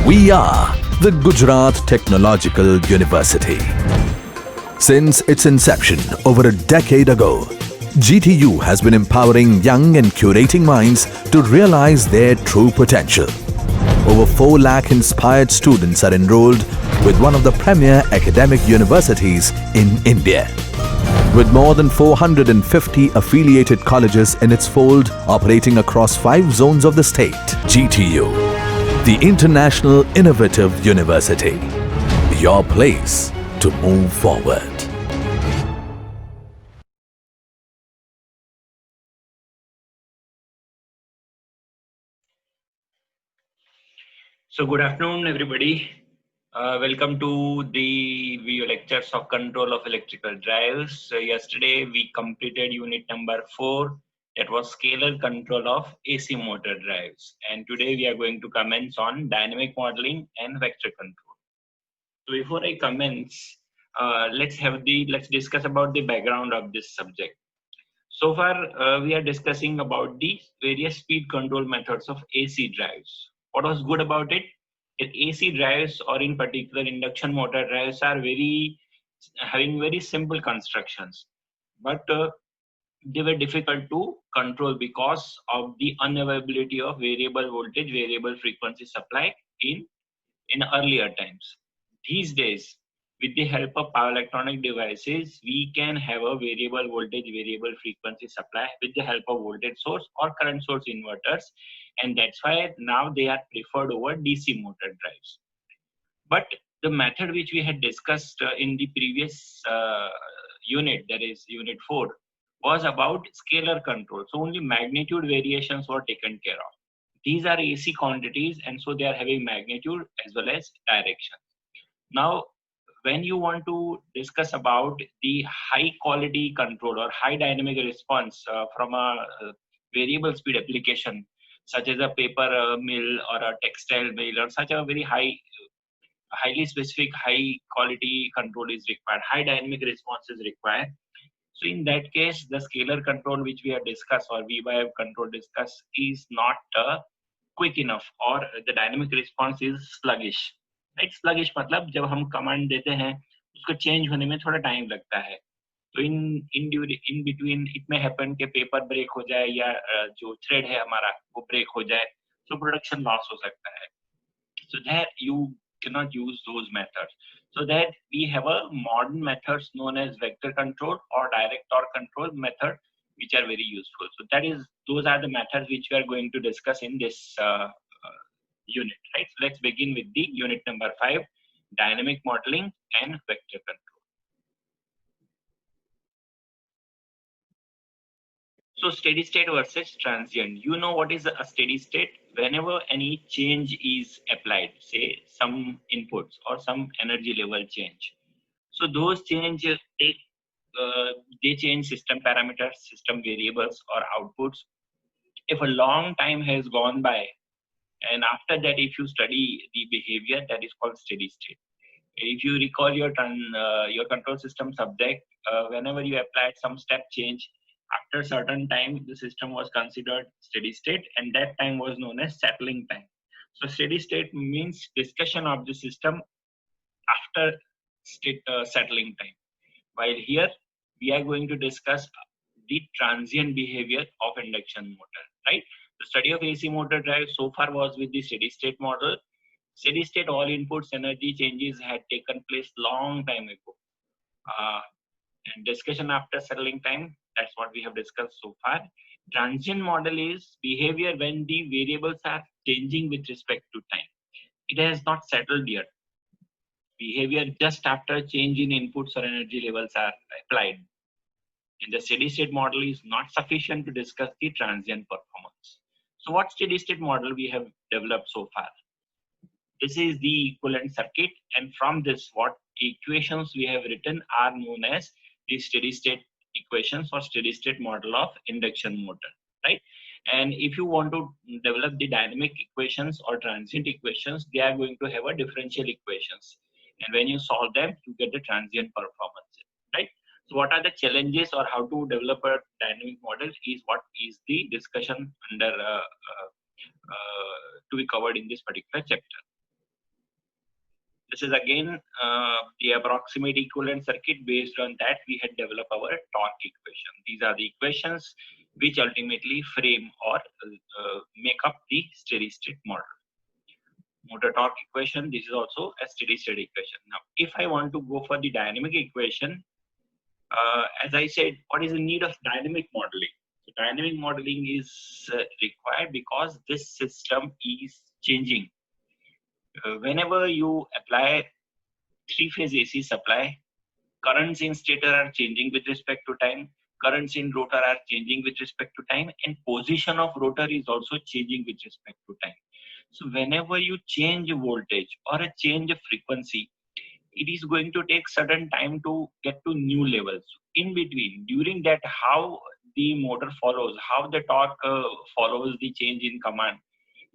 We are the Gujarat Technological University. Since its inception over a decade ago, GTU has been empowering young and curating minds to realize their true potential. Over 4 lakh inspired students are enrolled with one of the premier academic universities in India. With more than 450 affiliated colleges in its fold operating across 5 zones of the state, GTU, the International Innovative University, your place to move forward. So good afternoon, everybody. Welcome to the video lectures of control of electrical drives. So yesterday we completed unit number 4, that was scalar control of AC motor drives. And today we are going to commence on dynamic modeling and vector control. So before I commence, let's discuss about the background of this subject. So far, we are discussing about the various speed control methods of AC drives. What was good about it? AC drives, or in particular induction motor drives, are having very simple constructions, but they were difficult to control because of the unavailability of variable voltage, variable frequency supply in earlier times. These days, with the help of power electronic devices, we can have a variable voltage, variable frequency supply with the help of voltage source or current source inverters, and that's why now they are preferred over DC motor drives. But the method which we had discussed in the previous unit, that is unit 4, was about scalar control. So only magnitude variations were taken care of. These are AC quantities, and so they are having magnitude as well as direction. Now, when you want to discuss about the high quality control or high dynamic response from a variable speed application, such as a paper mill or a textile mill, or such a very highly specific, high quality control is required, high dynamic response is required. So in that case, the scalar control which we have discussed, or V-wave control discussed, is not quick enough, or the dynamic response is sluggish. Right? Sluggish मतलब जब हम command देते हैं उसको change होने में थोड़ा time लगता है. तो in between it may happen कि paper break हो जाए या जो thread है हमारा वो break हो जाए, so production loss हो सकता है. So that you cannot use those methods. So that we have a modern methods known as vector control or direct torque control method, which are very useful. So those are the methods which we are going to discuss in this unit, right? So let's begin with the unit number 5, dynamic modeling and vector control. So steady state versus transient. You know what is a steady state? Whenever any change is applied, say some inputs or some energy level change. So those changes they change system parameters, system variables or outputs. If a long time has gone by, and after that if you study the behavior, that is called steady state. If you recall your control system subject, whenever you applied some step change, after a certain time the system was considered steady state, and that time was known as settling time. So steady state means discussion of the system after settling time, while here we are going to discuss the transient behavior of induction motor, right? The study of AC motor drive so far was with the steady state model. Steady state, all inputs energy changes had taken place long time ago. And discussion after settling time, that's what we have discussed so far. Transient model is behavior when the variables are changing with respect to time. It has not settled yet. Behavior just after change in inputs or energy levels are applied. In the steady state model is not sufficient to discuss the transient performance. So what steady state model we have developed so far? This is the equivalent circuit, and from this what equations we have written are known as the steady state equations or steady state model of induction motor, right? And if you want to develop the dynamic equations or transient equations, they are going to have a differential equations, and when you solve them you get the transient performance, right? So what are the challenges or how to develop a dynamic model is what is the discussion under to be covered in this particular chapter. This is again the approximate equivalent circuit. Based on that, we had developed our torque equation. These are the equations which ultimately frame or make up the steady state model. Motor torque equation, this is also a steady state equation. Now, if I want to go for the dynamic equation, as I said, what is the need of dynamic modeling? So dynamic modeling is required because this system is changing. Whenever you apply three-phase AC supply, currents in stator are changing with respect to time, currents in rotor are changing with respect to time, and position of rotor is also changing with respect to time. So whenever you change voltage or a change of frequency, it is going to take certain time to get to new levels. In between, during that, how the motor follows, how the torque follows the change in command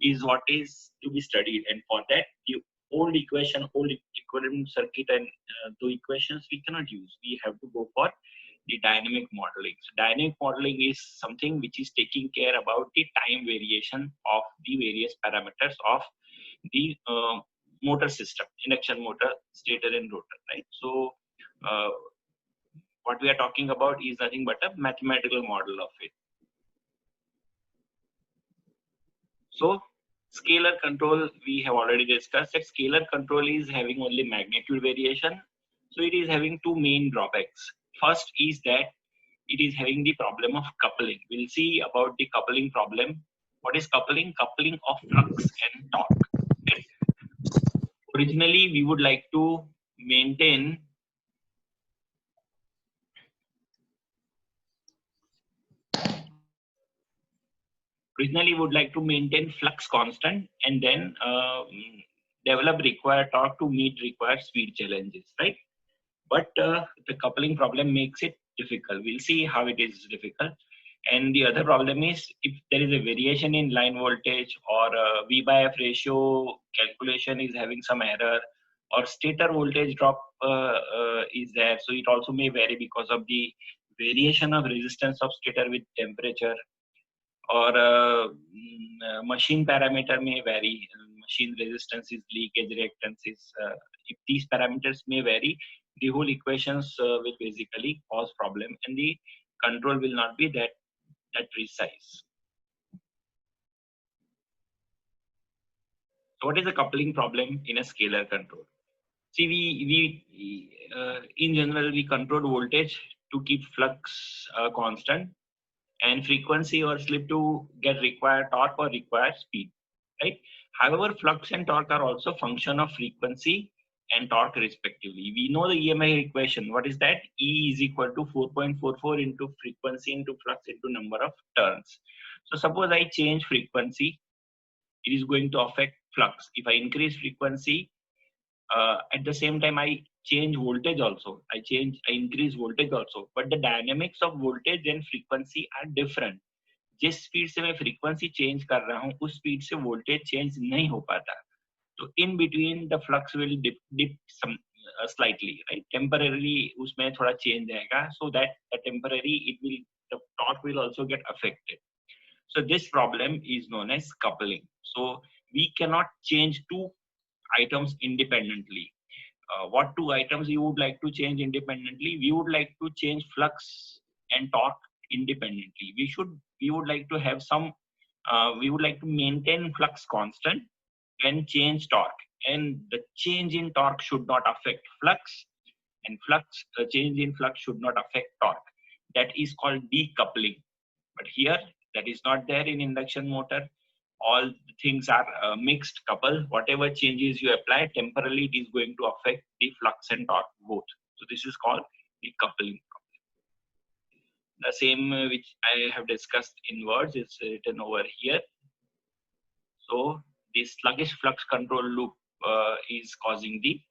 is what is to be studied. And for that, the old equation, old equivalent circuit and the equations we cannot use. We have to go for the dynamic modeling. So dynamic modeling is something which is taking care about the time variation of the various parameters of the motor system, induction motor, stator and rotor, right? So what we are talking about is nothing but a mathematical model of it. So scalar control, we have already discussed that scalar control is having only magnitude variation. So it is having two main drawbacks. First is that it is having the problem of coupling. We'll see about the coupling problem. What is coupling? Coupling of flux and torque. Right? Originally, we would like to maintain flux constant and then develop required torque to meet required speed challenges, right? But the coupling problem makes it difficult. We'll see how it is difficult. And the other problem is if there is a variation in line voltage or V by F ratio calculation is having some error, or stator voltage drop is there. So it also may vary because of the variation of resistance of stator with temperature, or machine parameter may vary. Machine resistance is leakage reactance is, if these parameters may vary, the whole equations will basically cause problem and the control will not be that precise. So what is the coupling problem in a scalar control? See, we in general, we control voltage to keep flux constant and frequency or slip to get required torque or required speed, right? However, flux and torque are also function of frequency and torque respectively. We know the EMI equation. What is that? E is equal to 4.44 into frequency into flux into number of turns. So suppose I change frequency, it is going to affect flux. If I increase frequency, at the same time I change voltage also. I increase voltage also. But the dynamics of voltage and frequency are different. जिस speed से मैं frequency change कर रहा हूँ उस speed से voltage change नहीं हो पाता. तो in between the flux will dip some slightly, right? Temporarily उसमें थोड़ा चेंज आएगा, so that temporary the torque will also get affected. So this problem is known as coupling. So we cannot change two items independently. What two items you would like to change independently? We would like to change flux and torque independently. We would like to have some, we would like to maintain flux constant and change torque. And the change in torque should not affect flux, and change in flux should not affect torque. That is called decoupling. But here, that is not there in induction motor. All the things are mixed couple. Whatever changes you apply, temporarily it is going to affect the flux and torque both. So this is called the coupling problem. The same which I have discussed in words is written over here. So this sluggish flux control loop is causing the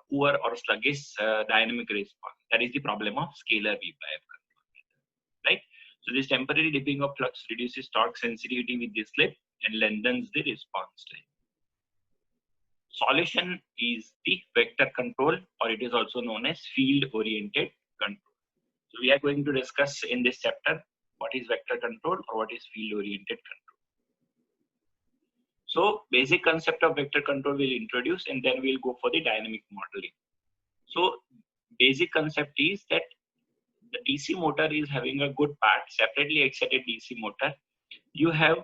poor or sluggish dynamic response. That is the problem of scalar V by F control, right? So this temporary dipping of flux reduces torque sensitivity with this slip and lengthens the response time. Solution is the vector control, or it is also known as field-oriented control. So we are going to discuss in this chapter what is vector control or what is field-oriented control. So basic concept of vector control we'll introduce, and then we'll go for the dynamic modeling. So basic concept is that the DC motor is having a good part, separately excited DC motor. You have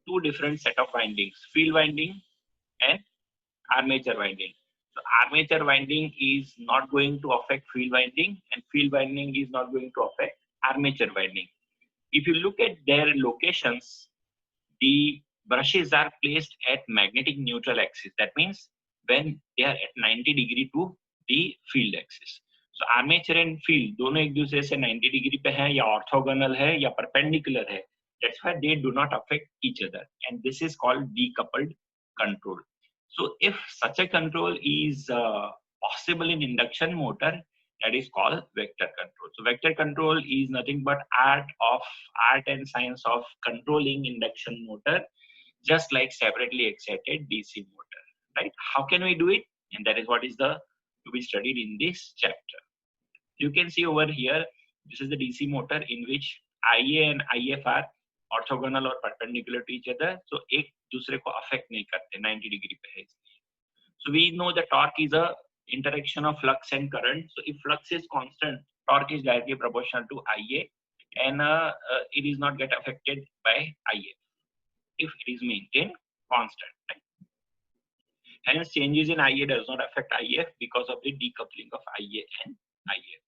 two different set of windings, field winding and armature winding. So armature winding is not going to affect field winding, and field winding is not going to affect armature winding. If you look at their locations, the brushes are placed at magnetic neutral axis. That means when they are at 90 degree to the field axis. So armature and field दोनों एक दूसरे से 90 degree पे हैं या orthogonal है या perpendicular है. That's why they do not affect each other, and this is called decoupled control. So if such a control is possible in induction motor, that is called vector control. So vector control is nothing but art and science of controlling induction motor, just like separately excited DC motor, right? How can we do it? And that is what is to be studied in this chapter. You can see over here, this is the DC motor in which IA and IF are orthogonal or perpendicular to each other. So एक दूसरे को affect नहीं करते, 90 degree पे है. So we know the torque is a interaction of flux and current. So if flux is constant, torque is directly proportional to IA, and it is not get affected by IF if it is maintained constant. Right? Hence, changes in IA does not affect IF because of the decoupling of IA and IF.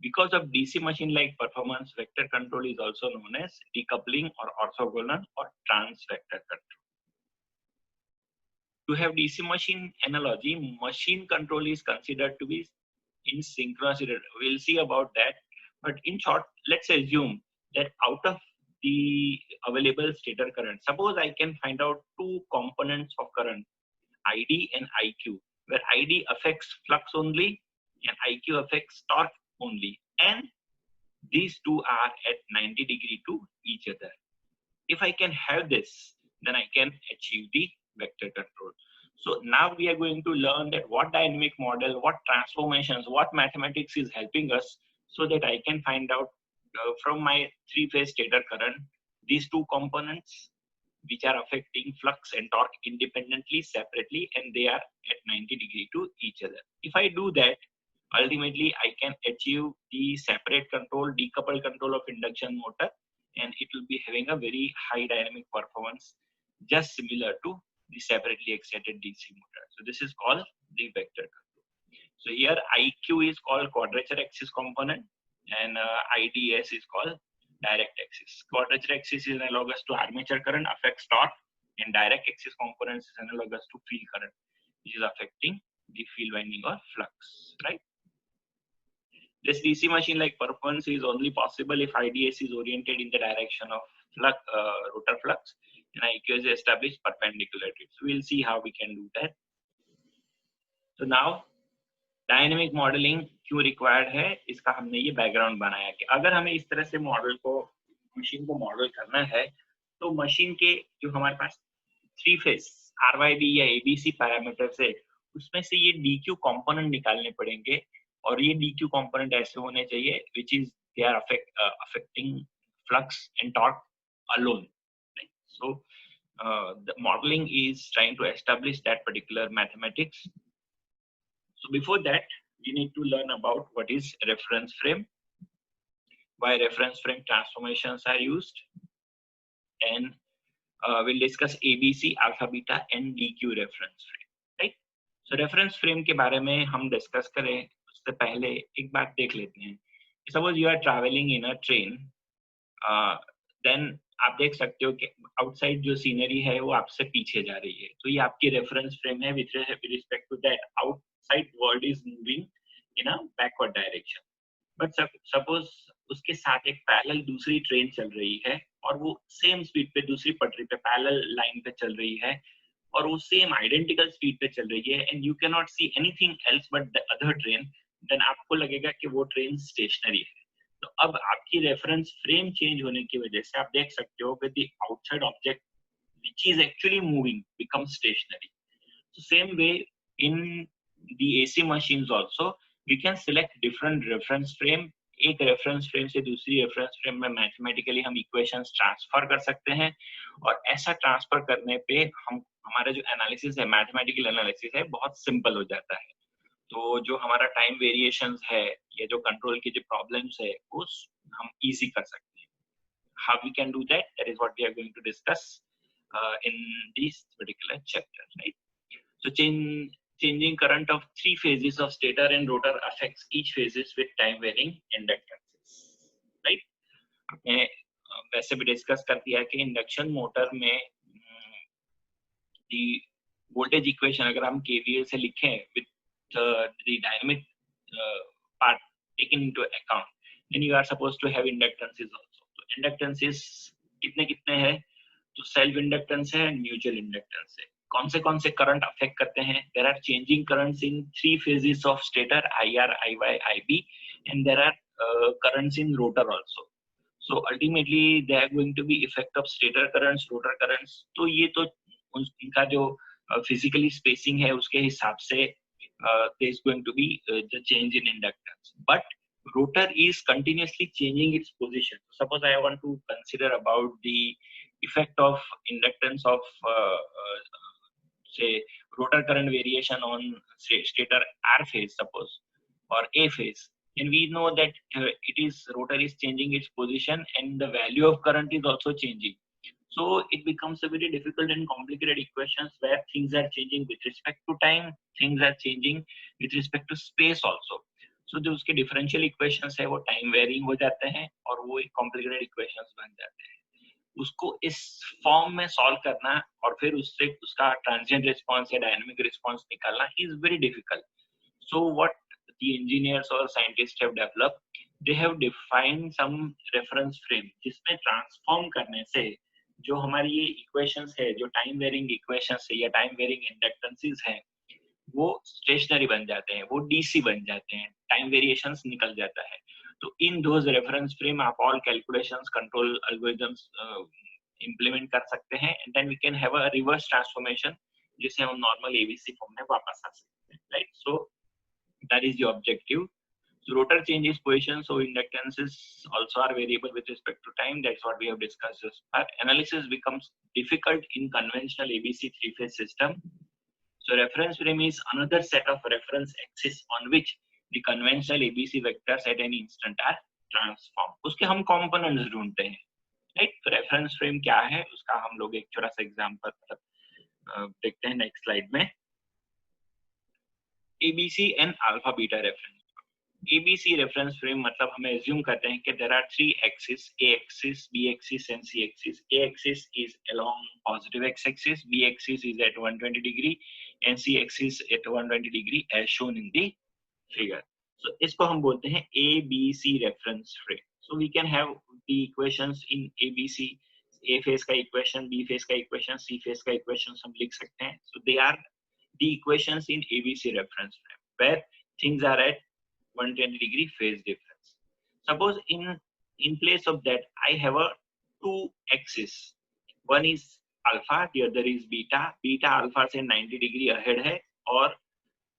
Because of DC machine-like performance, vector control is also known as decoupling or orthogonal or trans-vector control. To have DC machine analogy, machine control is considered to be in synchronicity. We'll see about that. But in short, let's assume that out of the available stator current, suppose I can find out two components of current, ID and IQ, where ID affects flux only and IQ affects torque only. And these two are at 90 degree to each other. If I can have this, then I can achieve the vector control. So now we are going to learn that what dynamic model, what transformations, what mathematics is helping us, so that I can find out from my three-phase stator current, these two components which are affecting flux and torque independently, separately, and they are at 90 degree to each other. If I do that, ultimately I can achieve the separate control, decoupled control of induction motor, and it will be having a very high dynamic performance, just similar to the separately excited DC motor. So this is called the vector control. So here IQ is called quadrature axis component, and IDS is called direct axis. Quadrature axis is analogous to armature current, affects torque, and direct axis components is analogous to field current, which is affecting the field winding or flux, right? This DC machine-like performance is only possible if IDS is oriented in the direction of flux, rotor flux, and IQ is established perpendicular to it. So we'll see how we can do that. So now dynamic modelling क्यों required है, इसका हमने ये background बनाया कि अगर हमें इस तरह से मॉडल को, मशीन को मॉडल करना है, तो मशीन के जो हमारे पास थ्री फेस RYB या ABC पैरामीटर्स है, उसमें से ये DQ कंपोनेंट निकालने पड़ेंगे, और ये DQ कंपोनेंट ऐसे होने चाहिए which is they are affecting flux and torque alone. So the modeling is trying to establish that particular mathematics. So before that, we need to learn about what is reference frame, why reference frame transformations are used, and we'll discuss ABC, alpha, beta, and DQ reference frame. Right? So reference frame के बारे में हम discuss करें उससे पहले एक बात देख लेते हैं. Suppose you are traveling in a train, then आप देख सकते हो कि outside जो scenery है वो आपसे पीछे जा रही है, तो ये आपकी reference frame है with respect to that outside world is moving in a backward direction. But suppose उसके साथ एक पैरेलल दूसरी ट्रेन चल रही है और वो सेम स्पीड पे दूसरी पटरी पे पैरेलल लाइन पे चल रही है और वो सेम आइडेंटिकल स्पीड पे चल रही है, and you can not see anything else but the other train, then आपको लगेगा कि वो ट्रेन स्टेशनरी है. तो अब आपकी रेफरेंस फ्रेम चेंज होने की वजह से आप देख सकते हो कि the outside object which is actually moving become stationary. So same way in the AC machines also, we can select different reference frame एक रेफरेंस फ्रेम से दूसरी रेफरेंस फ्रेम में मैथमेटिकली हम इक्वेशंस ट्रांसफर कर सकते हैं, और ऐसा ट्रांसफर करने पे हम हमारा जो एनालिसिस है, मैथमेटिकल एनालिसिस है, बहुत सिंपल हो जाता है। तो जो हमारा टाइम वेरिएशंस है या जो कंट्रोल की जो प्रॉब्लम्स है वो हम इजी कर सकते हैं। How we can do that? That is what we are going to discuss in this particular chapter, right? So changing current of three phases of stator and rotor affects each phases with time varying inductances, right? आपने वैसे भी discuss कर दिया कि induction motor में दी voltage equation अगर हम KVL से लिखें with the dynamic part taken into account, then you are supposed to have inductances also. तो inductances कितने कितने हैं? तो सेल्फ इंडक्टेंस है, म्यूचुअल इंडक्टेंस है। कौन से करंट अफेक्ट करते हैं? There are changing currents in three phases of stator, IR, IY, IB, and there are currents in rotor also. So ultimately they are going to be effect of stator currents, rotor currents. तो ये तो इनका जो physically spacing है उसके हिसाब से there is going to be the change in inductance, but rotor is continuously changing its position. Suppose I want to consider about the effect of inductance of say rotor current variation on say stator R phase, suppose, or A phase, and we know that rotor is changing its position and the value of current is also changing. So it becomes a very difficult and complicated equations where things are changing with respect to time, things are changing with respect to space also. So जो उसके differential equations है वो time varying हो जाते हैं और वो एक complicated equations बन जाते हैं। उसको इस फॉर्म में सॉल्व करना और फिर उससे उसका ट्रांजिएंट रिस्पांस या डायनामिक रिस्पांस निकालना is very difficult. So what the engineers और scientist have developed, they have defined some reference frame जिसमें ट्रांसफॉर्म करने से जो हमारी ये इक्वेशंस है, जो टाइम वेरिंग इक्वेशंस है या टाइम वेरिंग इंडक्टेंसेस हैं, वो स्टेशनरी बन जाते हैं, वो डीसी बन जाते हैं, टाइम वेरिएशंस निकल जाता है। तो इन दोज रेफरेंस फ्रेम आप all calculations, control algorithms implement कर सकते हैं, and then we can have a reverse transformation जिससे हम नॉर्मल एबीसी फॉर्म में वापस आ सकते हैं, right? So that is the objective. So rotor changes position, so inductances also are variable with respect to time. That's what we have discussed. But analysis becomes difficult in conventional ABC three-phase system. So reference frame is another set of reference axis on which the conventional ABC vectors at any instant are transformed. उसके हम components ढूंढते हैं, right? तो reference frame क्या है उसका हम लोग एक छोटा सा एग्जांपल देखते हैं नेक्स्ट स्लाइड में. ABC and alpha beta reference. ABC reference frame मतलब हमें assume करते हैं कि there are three axes, A axis, B axis and C axis. A axis is along positive x-axis, B axis is at 120 degree and C axis at 120 degree as shown in the figure. So इसको हम बोलते हैं ABC reference frame. So we can have the equations in ABC. A phase का equation, B phase का equation, C phase का equation हम लिख सकते हैं. So they are the equations in ABC reference frame where things are at 120 degree phase difference. Suppose in place of that I have a two axis. One is alpha, the other is beta. Beta alpha से 90 degree ahead है और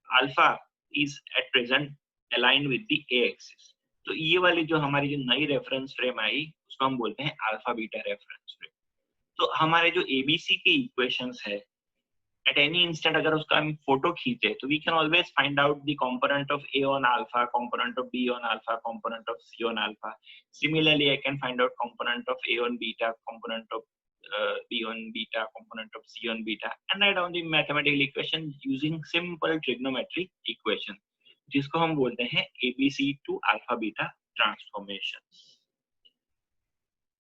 alpha is at present aligned with the A axis. तो ये वाली जो हमारी जो नई रेफरेंस फ्रेम आई उसको हम बोलते हैं अल्फा बीटा रेफरेंस फ्रेम. तो हमारे जो ABC के इक्वेशंस है at any instant अगर उसका हम फोटो खींचे तो we can always find out the component of A on alpha, component of B on alpha, component of C on alpha. Similarly, I can find out component of A on beta, component of B on beta, component of C on beta, and write down the mathematical equation using simple trigonometric equation, जिसको हम बोलते हैं ABC to alpha beta transformations.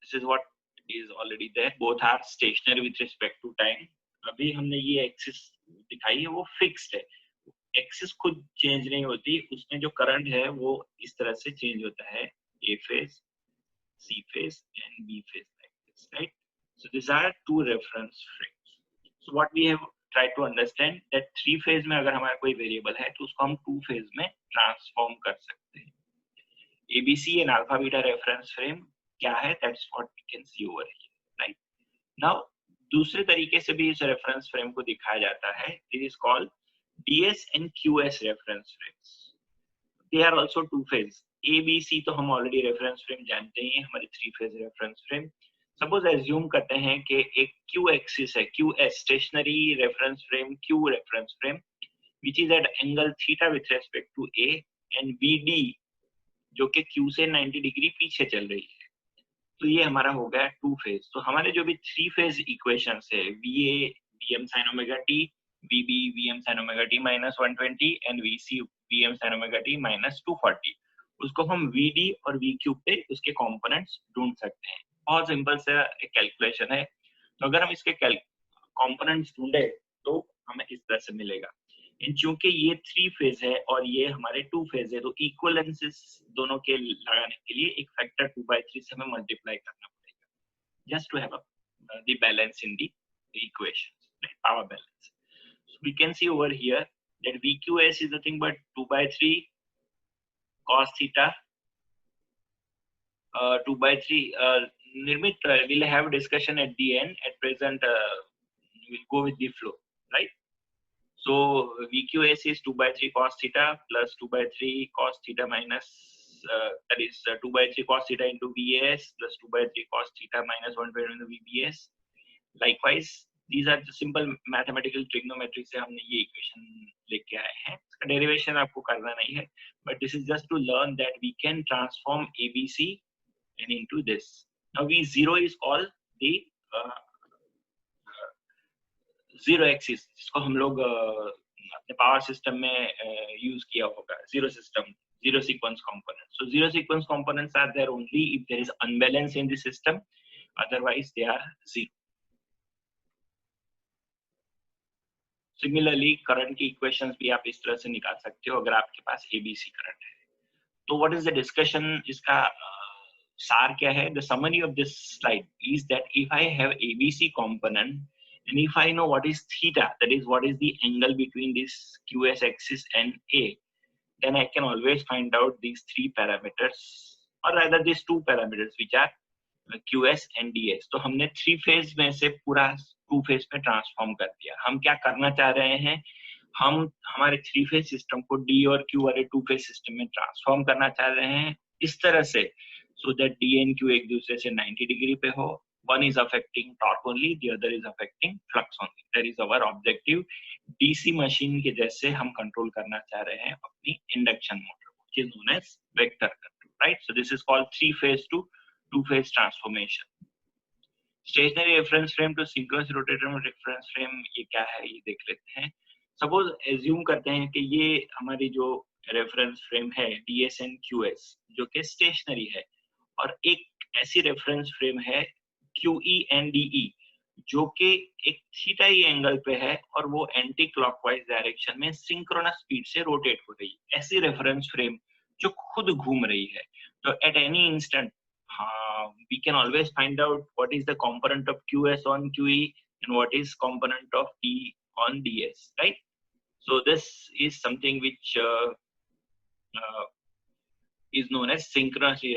This is what is already there. Both are stationary with respect to time. अभी हमने ये axis दिखाई है वो फिक्स्ड है, एक्सिस खुद चेंज नहीं होती, उसमें जो करंट है वो इस तरह से चेंज होता है, A phase, C phase and B phase like this, right? So these are two reference frames. So what we have tried to understand that three phase में अगर हमारा कोई वेरिएबल है तो उसको हम two phase में ट्रांसफॉर्म कर सकते हैं. ABC and alpha beta reference frame क्या है? That's what we can see over here, right? Now दूसरे तरीके से भी इस रेफरेंस फ्रेम को दिखाया जाता है. It is called DS and QS reference frames. They are also two phase. A B C तो हम ऑलरेडी रेफरेंस फ्रेम जानते ही हैं, हमारी 3 phase reference frame. Suppose assume करते हैं कि एक क्यू एक्सिस है, Q S stationary reference frame, Q reference frame which is at angle theta with respect to A, and BD जो कि Q से 90 डिग्री पीछे चल रही है। तो ये हमारा हो गया टू फेज। तो हमारे जो भी थ्री फेज इक्वेशंस है, VA VM sin omega t, VB VM sin omega t minus 120 and VC VM sin omega t minus 240, उसको हम VD और VQ पे उसके कंपोनेंट्स ढूंढ सकते हैं। बहुत सिंपल सा एक कैलकुलेशन है। तो अगर हम इसके कंपोनेंट्स ढूंढे तो हमें इस तरह से मिलेगा। चूंकि ये थ्री फेज है और ये हमारे टू फेज है, तो इक्वलेंसेस दोनों के लगाने के लिए एक फैक्टर 2/3 से हमें मल्टीप्लाई करना पड़ेगा, just to have the balance in the equations, right? Power balance. So we can see over here that VQS is nothing but 2/3 cos theta, 2/3. Nirmit will have discussion at the end. At present, we'll go with the flow, right? So VQS is 2/3 cos theta plus 2/3 cos theta minus, that is 2/3 cos theta into VAS plus 2/3 cos theta minus 1/2 into VBS. Likewise, these are the simple mathematical trigonometry से हमने ये equation लेके आए हैं। इसका derivation आपको करना नहीं है, but this is just to learn that we can transform ABC and into this. Now V0 is called the zero axis, जिसको हम लोग अपने पावर सिस्टम में यूज किया होगा, zero system, zero sequence component. So zero sequence components are there only if there is unbalance in the system, otherwise they are zero. Similarly current की equations भी आप इस तरह से निकाल सकते हो अगर आपके पास एबीसी करंट है। तो व्हाट इज द डिस्कशन, इसका सार क्या है? The summary of this slide is that if I have ABC component and if I know what is theta, that is what is the angle between this QS axis and A, then I can always find out these three parameters, or rather these two parameters which are QS and DS. तो हमने three phase में से पूरा two phase में transform कर दिया। हम क्या करना चाह रहे हैं? हम हमारे थ्री फेज सिस्टम को D और Q वाले टू फेज सिस्टम में ट्रांसफॉर्म करना चाह रहे हैं इस तरह से, so that D and Q एक दूसरे से 90 डिग्री पे हो। One is affecting torque only, the other is affecting flux only. That is our objective. DC machine के जैसे हम कंट्रोल करना चाह रहे हैं अपनी induction motor, which is known as vector control, right? So this is called three phase to two phase transformation. Stationary reference frame to synchronous rotator reference frame, ये क्या है ये देख लेते हैं। Suppose assume करते हैं कि ये हमारी जो रेफरेंस फ्रेम है DS and QS जो कि स्टेशनरी है, और एक ऐसी रेफरेंस फ्रेम है QE and DE जो कि एक थीटा ई एंगल पे है और वो एंटी क्लॉकवाइज डायरेक्शन में सिंक्रोनस स्पीड से रोटेट हो रही है। ऐसी रेफरेंस फ्रेम जो खुद घूम रही है, तो at any instant we can always find out what is the component of QS on QE and what is component of D on DS, right? So this is something which is known as synchronously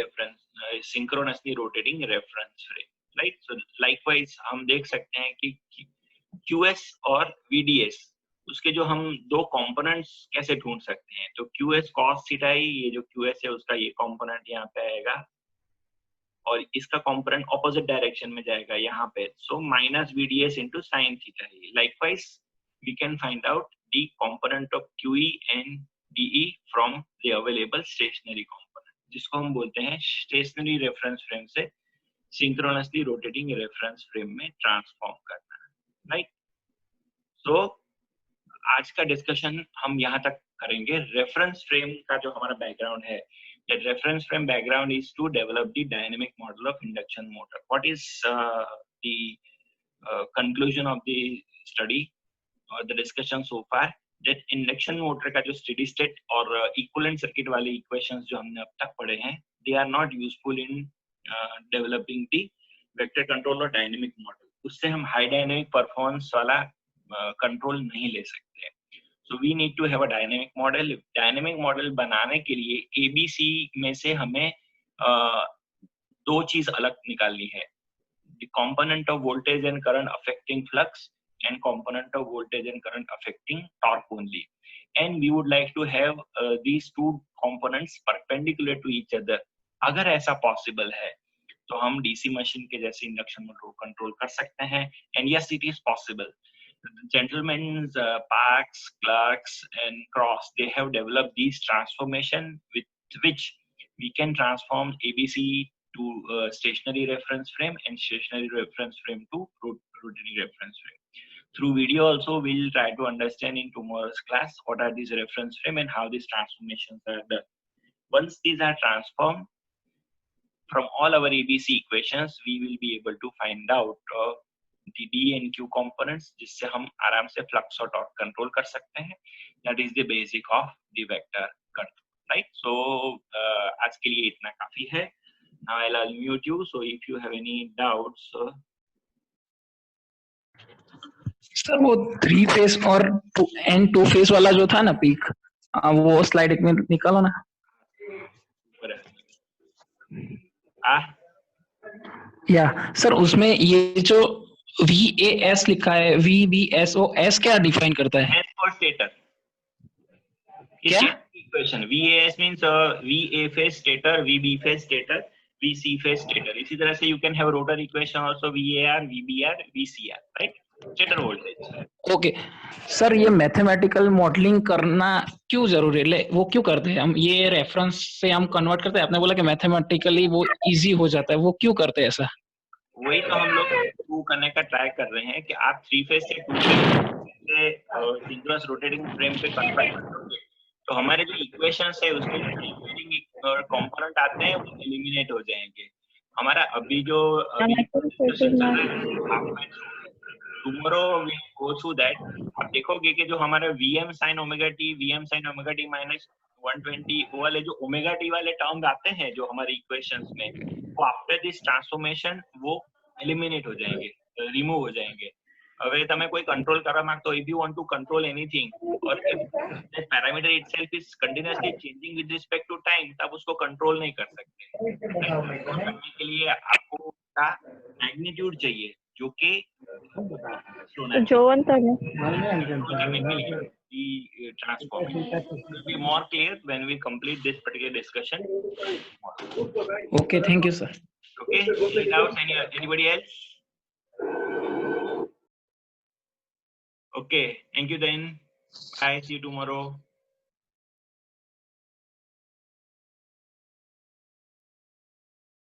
rotating reference frame, right? So likewise हम देख सकते हैं कि QS और VDS उसके जो हम दो कंपोनेंट्स कैसे ढूंढ सकते हैं। तो QS cos थीटा ही, ये जो QS है उसका ये कंपोनेंट यहाँ पे आएगा और इसका कंपोनेंट ऑपोजिट डायरेक्शन में जाएगा यहाँ पे, so minus VDS into sin theta he. Likewise we can find out the component of QE and DE from the available stationary component, जिसको हम बोलते हैं स्टेशनरी रेफरेंस फ्रेम से सिंक्रोनसली रोटेटिंग रेफरेंस फ्रेम में ट्रांसफॉर्म करना, राइट? सो आज का discussion हम यहाँ तक करेंगे। रेफरेंस फ्रेम का जो हमारा बैकग्राउंड है, the reference frame background is to develop the dynamic model of induction motor. What is the conclusion of the study or the discussion so far? That induction motor का जो steady state और equivalent circuit वाले equations जो हमने अब तक पढ़े हैं, they are not useful in developing the vector control or dynamic model. उससे हम high dynamic performance वाला control नहीं ले सकते। So we need to have a dynamic model. Dynamic model बनाने के लिए ABC में से हमें दो चीज अलग निकालनी है, the component of voltage and current affecting flux and component of voltage and current affecting torque only. and we would like to have these two components perpendicular to each other. अगर ऐसा possible है तो हम DC machine के जैसे induction motor को control कर सकते हैं, and yes, it is possible. Gentlemen, Parks, Clarks, and Cross, they have developed these transformation with which we can transform ABC to stationary reference frame and stationary reference frame to rotary reference frame. Through video also, we'll try to understand in tomorrow's class what are these reference frame and how these transformations are done. Once these are transformed from all our ABC equations, we will be able to find out the D and Q components, जिससे हम आराम से flux और torque control कर सकते हैं. That is the basic of the vector control, right? So आज के लिए इतना काफी है. Now I'll unmute you. So if you have any doubts. Sir वो 3 फेस और 2 फेस वाला जो था ना पीक, वो स्लाइड एक में निकालो ना. या सर उसमें ये जो VAS लिखा है, VBSO, S क्या डिफाइन करता है? S for stator. क्या? Equation VAS means VA phase stator, VB phase stator, VC phase stator. इसी तरह से you can have rotor equation also VAR, VBR, VCR, right? Stator voltage. Okay sir, ये mathematical modelling करना क्यों जरूरी है? वो क्यों करते हैं हम? ये रेफरेंस से हम कन्वर्ट करते हैं. आपने बोला कि मैथमेटिकली वो इजी हो जाता है, वो क्यों करते हैं ऐसा? वही तो हम लोग प्रूव करने का ट्राई कर रहे हैं कि आप 3 फेज से 2 फेज से सिंक्रोनस रोटेटिंग फ्रेम पे कन्वर्ट करोगे तो हमारे जो इक्वेशंस है उसके जो कंपोनेंट आते हैं वो एलिमिनेट हो जाएंगे. हमारा अभी जो tomorrow we go through that. आप देखोगे कि जो हमारा Vm sin omega t minus 120 वो वाले जो ओमेगा टी वाले टर्म्स आते हैं जो हमारे इक्वेशंस में, वो आफ्टर दिस ट्रांसफॉर्मेशन वो एलिमिनेट हो जाएंगे, रिमूव हो जाएंगे. હવે તમે કોઈ કંટ્રોલ કરવા માંગતો, if you want to control anything or if the parameter itself is continuously changing with respect to time, तब उसको कंट्रोल नहीं कर सकते. करने के लिए आपको का मैग्नीट्यूड चाहिए जो कि जोवन तक the transformation will be more clear when we complete this particular discussion. Okay, thank you sir. Okay, any doubts? Anybody else? Okay, thank you then. Bye, see you tomorrow.